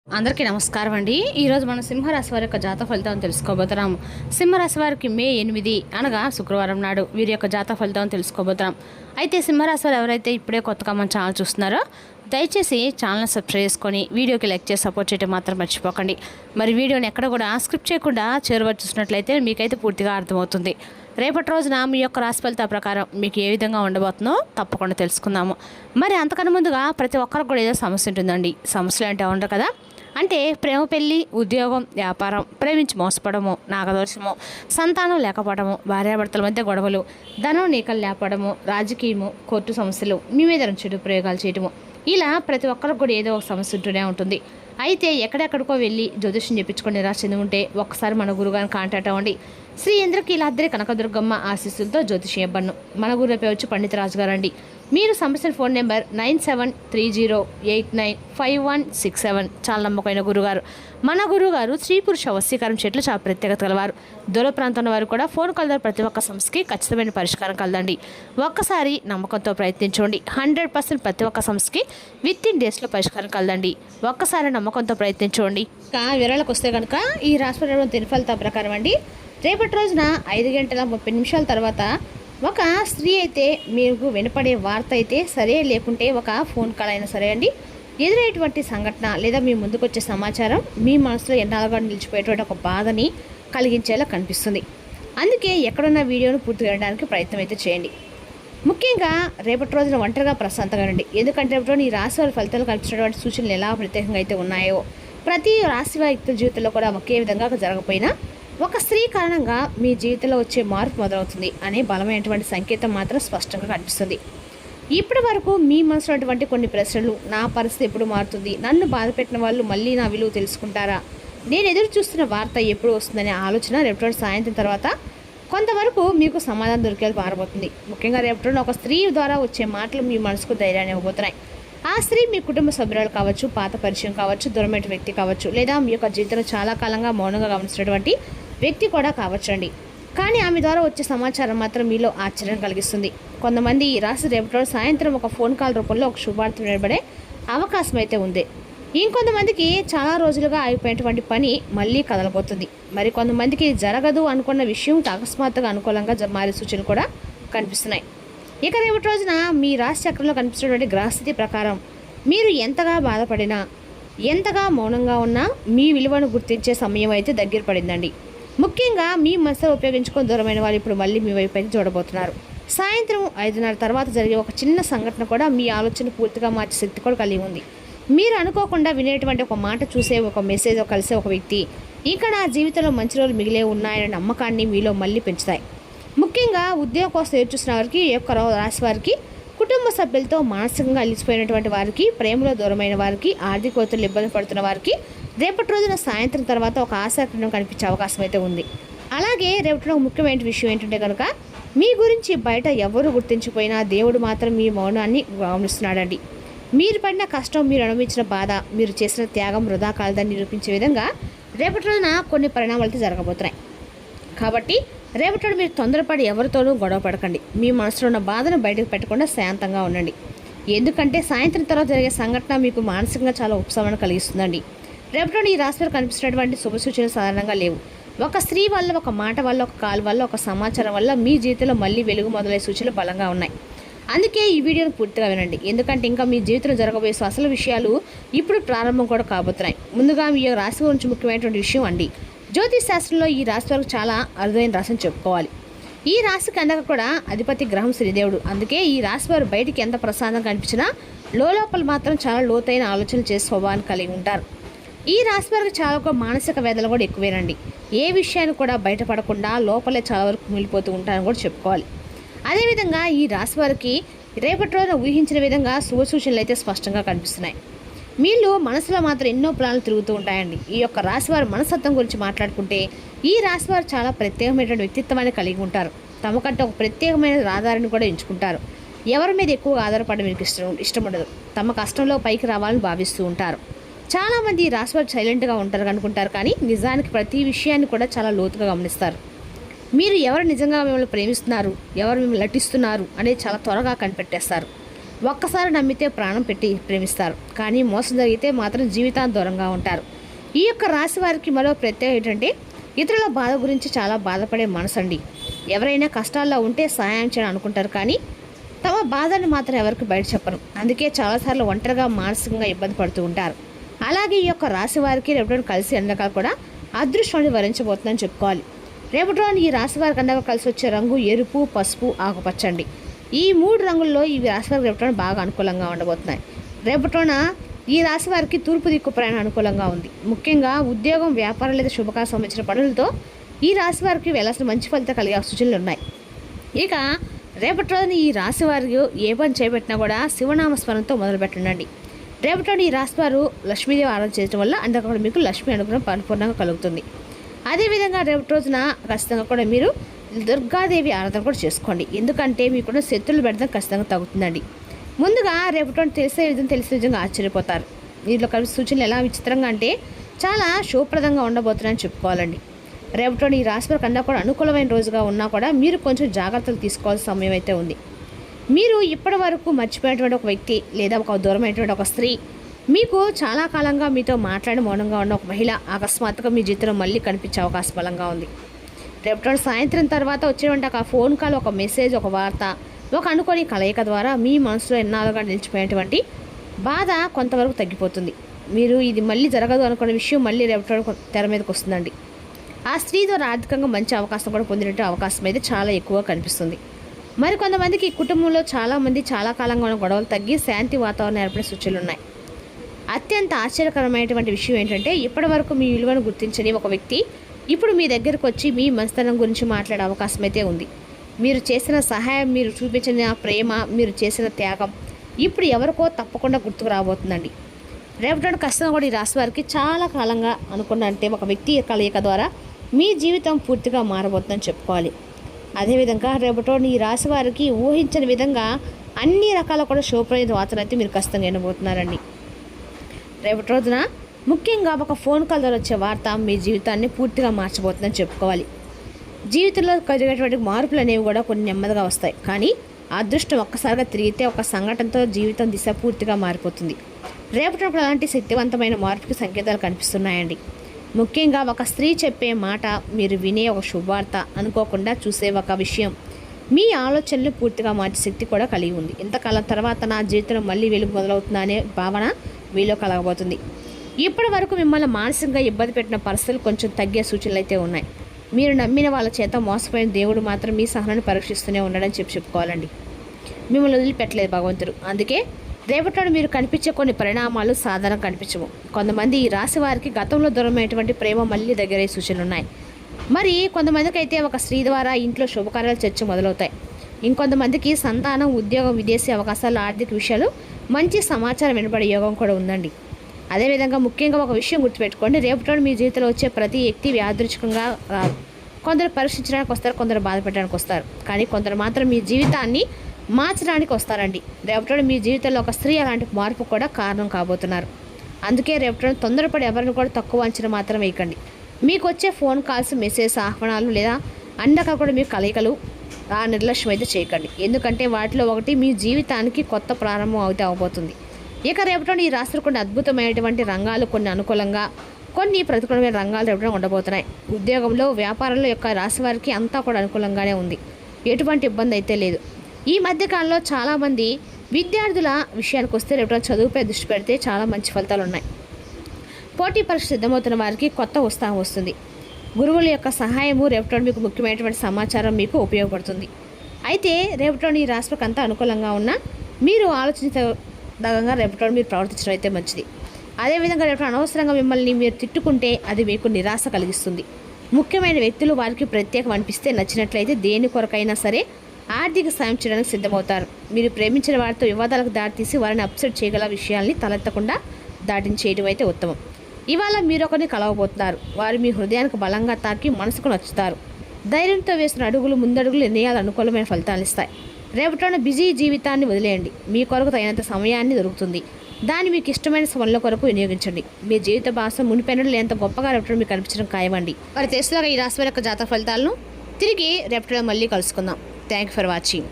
అందరికీ నమస్కారం అండి. ఈరోజు మనం సింహరాశి వారి యొక్క జాతక ఫలితాలను తెలుసుకోబోతున్నాం. సింహరాశి వారికి మే 8 అనగా శుక్రవారం నాడు వీరి యొక్క జాతక ఫలితాలను తెలుసుకోబోతున్నాం. అయితే సింహరాశి వారు ఎవరైతే ఇప్పుడే కొత్తగా మన ఛానల్ చూస్తున్నారో దయచేసి ఛానల్ సబ్స్క్రైబ్ చేసుకొని వీడియోకి లైక్ చేసి సపోర్ట్ చేయడం మాత్రం మర్చిపోకండి. మరి వీడియోని ఎక్కడ కూడా స్క్రిప్ట్ చేయకుండా చేరువ చూసినట్లయితే మీకైతే పూర్తిగా అర్థమవుతుంది. రేపటి రోజున మీ యొక్క రాశి ఫలితాల ప్రకారం మీకు ఏ విధంగా ఉండబోతుందో తప్పకుండా తెలుసుకుందాము. మరి అంతకన్నా ముందుగా ప్రతి ఒక్కరికి కూడా ఏదో సమస్య ఉంటుందండి. సమస్యలు అంటే ఉండరు కదా, అంటే ప్రేమ, పెళ్ళి, ఉద్యోగం, వ్యాపారం, ప్రేమించి మోసపడము, నాగదోషము, సంతానం లేకపోవడము, భార్యాభర్తల మధ్య గొడవలు, ధనం నీకలు లేపడము, రాజకీయము, కోర్టు సమస్యలు, మీ మీద చెడు ప్రయోగాలు చేయటము, ఇలా ప్రతి ఒక్కరికి కూడా ఏదో ఒక సమస్య ఉంటూనే ఉంటుంది. అయితే ఎక్కడెక్కడికో వెళ్ళి జ్యోతిష్యం చెప్పించుకొని నిరాశ చెంది ఉంటే ఒక్కసారి మన గురుగారిని కాంటాక్ట్ అవ్వండి. శ్రీ ఇంద్రకీలాద్రి కనకదుర్గమ్మ ఆశీస్సులతో జ్యోతిష్యం ఇవ్వను. మన గురు పేరు వచ్చి పండిత రాజు గారు అండి. మీరు సంస్థల ఫోన్ నెంబర్ 9730895167. చాలా నమ్మకమైన గురుగారు. మన గురుగారు స్త్రీ పురుష వశీకరణ చెట్లు చాలా ప్రత్యేకత గలవారు. దూర ప్రాంతంలో వారు కూడా ఫోన్ కాల్ ద్వారా ప్రతి ఒక్క సమస్యకి ఖచ్చితమైన పరిష్కారం కలదండి. ఒక్కసారి నమ్మకంతో ప్రయత్నించండి. 100% ప్రతి ఒక్క సమస్యకి విత్ ఇన్ డేస్లో పరిష్కారం కలదండి. ఒక్కసారి నమ్మకంతో ప్రయత్నించండి. వివరాలకు వస్తే కనుక ఈ రాశి తిని ఫలితాల ప్రకారం అండి, రేపటి రోజున 5:30 తర్వాత ఒక స్త్రీ అయితే మీకు వినపడే వార్త అయితే సరే, లేకుంటే ఒక ఫోన్ కాల్ అయినా సరే అండి, ఎదురయ్యేటువంటి సంఘటన లేదా మీ ముందుకు వచ్చే సమాచారం మీ మనసులో ఎన్నాళ్ళుగా నిలిచిపోయేటువంటి ఒక బాధని కలిగించేలా కనిపిస్తుంది. అందుకే ఎక్కడున్న వీడియోను పూర్తి చేయడానికి ప్రయత్నం అయితే చేయండి. ముఖ్యంగా రేపటి రోజున ఒంటరిగా ప్రశాంతంగా ఉండండి. ఎందుకంటే రేపటి ఈ రాశి వారి ఫలితాలు కల్పించినటువంటి సూచనలు ఎలా ప్రత్యేకంగా అయితే ఉన్నాయో ప్రతి రాశి వారి వ్యక్తుల జీవితంలో కూడా ఒకే విధంగా జరగకపోయినా ఒక స్త్రీ కారణంగా మీ జీవితంలో వచ్చే మార్పు మొదలవుతుంది అనే బలమైనటువంటి సంకేతం మాత్రం స్పష్టంగా కనిపిస్తుంది. ఇప్పటి వరకు మీ మనసులో అటువంటి కొన్ని ప్రశ్నలు, నా పరిస్థితి ఎప్పుడు మారుతుంది, నన్ను బాధపెట్టిన వాళ్ళు మళ్ళీ నా విలువ తెలుసుకుంటారా, నేను ఎదురు చూస్తున్న వార్త ఎప్పుడు వస్తుందనే ఆలోచన రేపటి సాయంత్రం తర్వాత కొంతవరకు మీకు సమాధానం దొరికేది మారబోతుంది. ముఖ్యంగా రేపటి ఒక స్త్రీ ద్వారా వచ్చే మాటలు మీ మనసుకు ధైర్యాన్ని ఇవ్వబోతున్నాయి. ఆ స్త్రీ మీ కుటుంబ సభ్యురాలు కావచ్చు, పాత పరిచయం కావచ్చు, దూరమైన వ్యక్తి కావచ్చు, లేదా మీ యొక్క జీవితంలో చాలా కాలంగా మౌనంగా గమనిస్తున్నటువంటి వ్యక్తి కూడా కావచ్చండి. కానీ ఆమె ద్వారా వచ్చే సమాచారం మాత్రం మీలో ఆశ్చర్యం కలిగిస్తుంది. కొంతమంది ఈ రాశి రేపటి రోజు సాయంత్రం ఒక ఫోన్ కాల్ రూపంలో ఒక శుభార్త వినబడే అవకాశం అయితే ఉంది. ఇంకొంతమందికి చాలా రోజులుగా ఆగిపోయినటువంటి పని మళ్ళీ కదలబోతుంది. మరి కొంతమందికి జరగదు అనుకున్న విషయం అకస్మాత్తుగా అనుకూలంగా మారే సూచనలు కూడా కనిపిస్తున్నాయి. ఇక రేపటి రోజున మీ రాశి చక్రంలో కనిపిస్తున్నటువంటి గ్రహస్థితి ప్రకారం మీరు ఎంతగా బాధపడినా, ఎంతగా మౌనంగా ఉన్నా మీ విలువను గుర్తించే సమయం అయితే దగ్గర పడిందండి. ముఖ్యంగా మీ మనసులో ఉపయోగించుకొని దూరమైన వాళ్ళు ఇప్పుడు మళ్ళీ మీ వైపు అయితే చూడబోతున్నారు. సాయంత్రం 5:30 తర్వాత జరిగే ఒక చిన్న సంఘటన కూడా మీ ఆలోచన పూర్తిగా మార్చే శక్తి కూడా కలిగి ఉంది. మీరు అనుకోకుండా వినేటువంటి ఒక మాట, చూసే ఒక మెసేజ్, కలిసే ఒక వ్యక్తి ఇంకా నా జీవితంలో మంచి రోజులు మిగిలే ఉన్నాయనే నమ్మకాన్ని మీలో మళ్ళీ పెంచుతాయి. ముఖ్యంగా ఉద్యోగం కోసం ఎదురుచూసిన వారికి, ఈ యొక్క రాశి వారికి, కుటుంబ సభ్యులతో మానసికంగా అలిసిపోయినటువంటి వారికి, ప్రేమలో దూరమైన వారికి, ఆర్థిక ఒత్తిడిలో ఇబ్బంది పడుతున్న వారికి రేపటి రోజున సాయంత్రం తర్వాత ఒక ఆశాకిరణం కనిపించే అవకాశం అయితే ఉంది. అలాగే రేపటి ఒక ముఖ్యమైన విషయం ఏంటంటే కనుక మీ గురించి బయట ఎవరు గుర్తించిపోయినా దేవుడు మాత్రం మీ మౌనాన్ని గమనిస్తున్నాడండి. మీరు పడిన కష్టం, మీరు అనుభవించిన బాధ, మీరు చేసిన త్యాగం వృధా కాలదని నిరూపించే విధంగా రేపటి రోజున కొన్ని పరిణామాలు జరగబోతున్నాయి. కాబట్టి రేపటి మీరు తొందరపడి ఎవరితోనూ గొడవ పడకండి. మీ మనసులో ఉన్న బాధను బయటకు పెట్టకుండా శాంతంగా ఉండండి. ఎందుకంటే సాయంత్రం తర్వాత జరిగే సంఘటన మీకు మానసికంగా చాలా ఉపశమనం కలిగిస్తుందండి. రేపటి ఈ రాశిలో కనిపిస్తున్నటువంటి శుభ సూచనలు సాధారణంగా లేవు. ఒక స్త్రీ వల్ల, ఒక మాట వల్ల, ఒక కాల్ వల్ల, ఒక సమాచారం వల్ల మీ జీవితంలో మళ్ళీ వెలుగు మొదలయ్యే సూచనలు బలంగా ఉన్నాయి. అందుకే ఈ వీడియోను పూర్తిగా వినండి. ఎందుకంటే ఇంకా మీ జీవితంలో జరగబోయే అసలు విషయాలు ఇప్పుడు ప్రారంభం కూడా కాబోతున్నాయి. ముందుగా మీ రాశి గురించి ముఖ్యమైనటువంటి విషయం అండి, జ్యోతిష్ శాస్త్రంలో ఈ రాశి వారికి చాలా అరుదైన రాశిని చెప్పుకోవాలి. ఈ రాశికి అందక కూడా అధిపతి గ్రహం శనిదేవుడు. అందుకే ఈ రాశి వారు బయటికి ఎంత ప్రశాంతంగా కనిపించినా లోపల మాత్రం చాలా లోతైన ఆలోచనలు చేసే స్వభావాన్ని కలిగి ఉంటారు. ఈ రాశి వారికి చాలా మానసిక వేదనలు కూడా ఎక్కువేనండి. ఏ విషయాన్ని కూడా బయటపడకుండా లోపలే చాలా వరకు మిగిలిపోతూ ఉంటారని కూడా చెప్పుకోవాలి. అదేవిధంగా ఈ రాశి వారికి రేపటి రోజున ఊహించిన విధంగా శుభ సూచనలు అయితే స్పష్టంగా కనిపిస్తున్నాయి. మీలో మనసులో మాత్రం ఎన్నో ప్లాన్లు తిరుగుతూ ఉంటాయండి. ఈ యొక్క రాశివారి మనస్తత్వం గురించి మాట్లాడుకుంటే ఈ రాశివారు చాలా ప్రత్యేకమైన వ్యక్తిత్వాన్ని కలిగి ఉంటారు. తమకంటే ఒక ప్రత్యేకమైన ఆధారాన్ని కూడా ఎంచుకుంటారు. ఎవరి మీద ఎక్కువగా ఆధారపడడం మీకు ఇష్టం ఉండదు. తమ కష్టంలో పైకి రావాలని భావిస్తూ ఉంటారు. చాలామంది ఈ రాశివారు సైలెంట్గా ఉంటారు అనుకుంటారు, కానీ నిజానికి ప్రతి విషయాన్ని కూడా చాలా లోతుగా గమనిస్తారు. మీరు ఎవరు నిజంగా మిమ్మల్ని ప్రేమిస్తున్నారు, ఎవరు మిమ్మల్ని నటిస్తున్నారు అనేది చాలా త్వరగా కనిపెట్టేస్తారు. ఒక్కసారి నమ్మితే ప్రాణం పెట్టి ప్రేమిస్తారు, కానీ మోసం జరిగితే మాత్రం జీవితాంతం దూరంగా ఉంటారు. ఈ యొక్క రాశి వారికి మరో ప్రత్యేకత ఏంటంటే ఇతరుల బాధ గురించి చాలా బాధపడే మనసు అండి. ఎవరైనా కష్టాల్లో ఉంటే సహాయం చేయాలని అనుకుంటారు, కానీ తమ బాధని మాత్రం ఎవరికి బయట చెప్పరు. అందుకే చాలాసార్లు ఒంటరిగా మానసికంగా ఇబ్బంది పడుతూ ఉంటారు. అలాగే ఈ యొక్క రాశి వారికి రేపటి కలిసి ఎండకాలు కూడా అదృష్టాన్ని వరించబోతుందని చెప్పుకోవాలి. రేపటి ఈ రాశి వారికి అందగా కలిసి వచ్చే రంగు ఎరుపు, పసుపు, ఆకుపచ్చండి. ఈ 3 రంగుల్లో ఈ రాశి వారికి రేపటి బాగా అనుకూలంగా ఉండబోతున్నాయి. రేపటిన ఈ రాశి వారికి తూర్పు దిక్కు ప్రయాణం అనుకూలంగా ఉంది. ముఖ్యంగా ఉద్యోగం, వ్యాపారం లేదా శుభకార్యం సంబంధించిన పనులతో ఈ రాశి వారికి వెళ్ళాల్సిన మంచి ఫలితం కలిగే సూచనలు ఉన్నాయి. ఇక రేపటి రోజున ఈ రాశి వారికి ఏ పని చేపట్టినా కూడా శివనామస్మరణతో మొదలు పెట్టండి. రేపటి ఈ రాశి వారు లక్ష్మీదేవి ఆరాధన చేయడం వల్ల అందుకు కూడా మీకు లక్ష్మీ అనుగ్రహం పరిపూర్ణంగా కలుగుతుంది. అదేవిధంగా రేపటి రోజున ఖచ్చితంగా కూడా మీరు దుర్గాదేవి ఆరాధన కూడా చేసుకోండి. ఎందుకంటే మీకున్న శత్రువులు పెడతాం ఖచ్చితంగా తగ్గుతుందండి. ముందుగా రేపటి తెలిసే విధంగా ఆశ్చర్యపోతారు. దీంట్లో కలిసి సూచనలు ఎలా విచిత్రంగా అంటే చాలా శుభప్రదంగా ఉండబోతున్నాయని చెప్పుకోవాలండి. రేపటి ఈ రాశి వారికి కూడా అనుకూలమైన రోజుగా ఉన్నా కూడా మీరు కొంచెం జాగ్రత్తలు తీసుకోవాల్సిన సమయం అయితే ఉంది. మీరు ఇప్పటి వరకు మర్చిపోయినటువంటి ఒక వ్యక్తి లేదా ఒక దూరమైనటువంటి ఒక స్త్రీ, మీకు చాలా కాలంగా మీతో మాట్లాడి మౌనంగా ఉన్న ఒక మహిళ అకస్మాత్తుగా మీ జీవితంలో మళ్ళీ కనిపించే అవకాశం బలంగా ఉంది. రేపటి సాయంత్రం తర్వాత వచ్చేటువంటి ఒక ఫోన్ కాల్, ఒక మెసేజ్, ఒక వార్త, ఒక అనుకోని కలయిక ద్వారా మీ మనసులో ఎన్నాళ్ళుగా నిలిచిపోయినటువంటి బాధ కొంతవరకు తగ్గిపోతుంది. మీరు ఇది మళ్ళీ జరగదు అనుకున్న విషయం మళ్ళీ రేపటి తెర మీదకి వస్తుందండి. ఆ స్త్రీ ద్వారా ఆర్థికంగా మంచి అవకాశం కూడా పొందినట్టు అవకాశం అయితే చాలా ఎక్కువగా కనిపిస్తుంది. మరి కొంతమందికి కుటుంబంలో చాలామంది చాలా కాలంగా ఉన్న గొడవలు తగ్గి శాంతి వాతావరణం ఏర్పడే సూచనలు ఉన్నాయి. అత్యంత ఆశ్చర్యకరమైనటువంటి విషయం ఏంటంటే ఇప్పటి వరకు మీ విలువను గుర్తించని ఒక వ్యక్తి ఇప్పుడు మీ దగ్గరకు వచ్చి మీ మంచితనం గురించి మాట్లాడే అవకాశం అయితే ఉంది. మీరు చేసిన సహాయం, మీరు చూపించిన ప్రేమ, మీరు చేసిన త్యాగం ఇప్పుడు ఎవరికో తప్పకుండా గుర్తుకు రాబోతుందండి. రేపటి ఖచ్చితంగా కూడా ఈ రాశి వారికి చాలా కాలంగా అనుకున్న అంటే ఒక వ్యక్తి కలయిక ద్వారా మీ జీవితం పూర్తిగా మారబోతుందని చెప్పుకోవాలి. అదేవిధంగా రేపటి ఈ రాశి వారికి ఊహించని విధంగా అన్ని రకాల కూడా శుభప్రద వార్తలు అయితే మీరు ఖచ్చితంగా వినబోతున్నారండి. రేపటి రోజున ముఖ్యంగా ఒక ఫోన్ కాల్ ద్వారా వచ్చే వార్త మీ జీవితాన్ని పూర్తిగా మార్చబోతుందని చెప్పుకోవాలి. జీవితంలో కలిగేటువంటి మార్పులు అనేవి కూడా కొన్ని నెమ్మదిగా వస్తాయి, కానీ అదృష్టం ఒక్కసారిగా తిరిగితే ఒక సంఘటనతో జీవితం దిశ పూర్తిగా మారిపోతుంది. రేపటి అలాంటి శక్తివంతమైన మార్పుకి సంకేతాలు కనిపిస్తున్నాయండి. ముఖ్యంగా ఒక స్త్రీ చెప్పే మాట, మీరు వినే ఒక శుభవార్త, అనుకోకుండా చూసే ఒక విషయం మీ ఆలోచనలు పూర్తిగా మార్చే శక్తి కూడా కలిగి ఉంది. ఇంతకాలం తర్వాత నా జీవితంలో మళ్ళీ వెలుగు మొదలవుతుందా అనే భావన మీలో కలగబోతుంది. ఇప్పటి వరకు మిమ్మల్ని మానసికంగా ఇబ్బంది పెట్టిన పరిస్థితులు కొంచెం తగ్గే సూచనలు అయితే ఉన్నాయి. మీరు నమ్మిన వాళ్ళ చేత మోసపోయిన దేవుడు మాత్రం మీ సహనాన్ని పరీక్షిస్తూనే ఉన్నాడని చెప్పుకోవాలండి. మిమ్మల్ని వదిలిపెట్టలేదు భగవంతుడు. అందుకే రేపటి మీరు కనిపించే కొన్ని పరిణామాలు సాధారణ కనిపించవు. కొంతమంది ఈ రాశి వారికి గతంలో దూరమైనటువంటి ప్రేమ మళ్ళీ దగ్గరే సూచనలు ఉన్నాయి. మరి కొంతమందికి అయితే ఒక స్త్రీ ద్వారా ఇంట్లో శుభకార్యాలు చర్చ మొదలవుతాయి. ఇంకొంతమందికి సంతానం, ఉద్యోగం, విదేశీ అవకాశాలు, ఆర్థిక విషయాలు, మంచి సమాచారం వినబడే యోగం కూడా ఉందండి. అదేవిధంగా ముఖ్యంగా ఒక విషయం గుర్తుపెట్టుకోండి, రేపటి మీ జీవితంలో వచ్చే ప్రతి వ్యక్తి యాదృచ్ఛికంగా రాదు. కొందరు పరీక్షించడానికి వస్తారు, కొందరు బాధ పెట్టడానికి వస్తారు, కానీ కొందరు మాత్రం మీ జీవితాన్ని మార్చడానికి వస్తారండి. రేపటి మీ జీవితంలో ఒక స్త్రీ అలాంటి మార్పు కూడా కారణం కాబోతున్నారు. అందుకే రేపటి తొందరపడి ఎవరిని కూడా తక్కువ అంచనా మాత్రం వేయకండి. మీకు వచ్చే ఫోన్ కాల్స్, మెసేజ్, ఆహ్వానాలు లేదా అండగా కూడా మీ కలయికలు ఆ నిర్లక్ష్యం అయితే చేయకండి. ఎందుకంటే వాటిలో ఒకటి మీ జీవితానికి కొత్త ప్రారంభం అయితే అవబోతుంది. ఇక రేపటి ఈ రాశులు కొన్ని అద్భుతమైనటువంటి రంగాలు, కొన్ని అనుకూలంగా, కొన్ని ప్రతికూలమైన రంగాలు రేపటి ఉండబోతున్నాయి. ఉద్యోగంలో, వ్యాపారంలో యొక్క రాశి వారికి అంతా కూడా అనుకూలంగానే ఉంది. ఎటువంటి ఇబ్బంది అయితే లేదు. ఈ మధ్యకాలంలో చాలామంది విద్యార్థుల విషయానికి వస్తే రేపటి చదువుపై దృష్టి పెడితే చాలా మంచి ఫలితాలు ఉన్నాయి. పోటీ పరీక్ష సిద్ధమవుతున్న వారికి కొత్త ఉత్సాహం వస్తుంది. గురువుల యొక్క సహాయము రేపటి మీకు ముఖ్యమైనటువంటి సమాచారం మీకు ఉపయోగపడుతుంది. అయితే రేపటి ఈ రాశికి అంతా అనుకూలంగా ఉన్నా మీరు ఆలోచించదగంగా రేపటి మీరు ప్రవర్తించడం అయితే మంచిది. అదేవిధంగా రేపటి అనవసరంగా మిమ్మల్ని మీరు తిట్టుకుంటే అది మీకు నిరాశ కలిగిస్తుంది. ముఖ్యమైన వ్యక్తులు వారికి ప్రత్యేకం అనిపిస్తే నచ్చినట్లయితే దేని కొరకైనా సరే ఆర్థిక సాయం చేయడానికి సిద్ధమవుతారు. మీరు ప్రేమించిన వారితో వివాదాలకు దారితీసి వారిని అప్సెట్ చేయగల విషయాల్ని తలెత్తకుండా దాటించేయడం అయితే ఉత్తమం. ఇవాళ మీరు ఒకరిని కలవబోతున్నారు. వారు మీ హృదయానికి బలంగా తాకి మనసుకు నచ్చుతారు. ధైర్యంతో వేసిన అడుగులు, ముందడుగులు నిర్ణయాలు అనుకూలమైన ఫలితాలు ఇస్తాయి. రేపటిన బిజీ జీవితాన్ని వదిలేయండి. మీ కొరకు తగినంత సమయాన్ని దొరుకుతుంది. దాన్ని మీకు ఇష్టమైన పనుల కొరకు వినియోగించండి. మీ జీవిత భాష మునిపెన్నడూ లేనంత గొప్పగా రేపటి మీకు కనిపించడం ఖాయమండి. మరి తెలుసులాగా ఈ రాశి యొక్క జాతక ఫలితాలను తిరిగి రేపటిలో మళ్ళీ కలుసుకుందాం. Thank you for watching.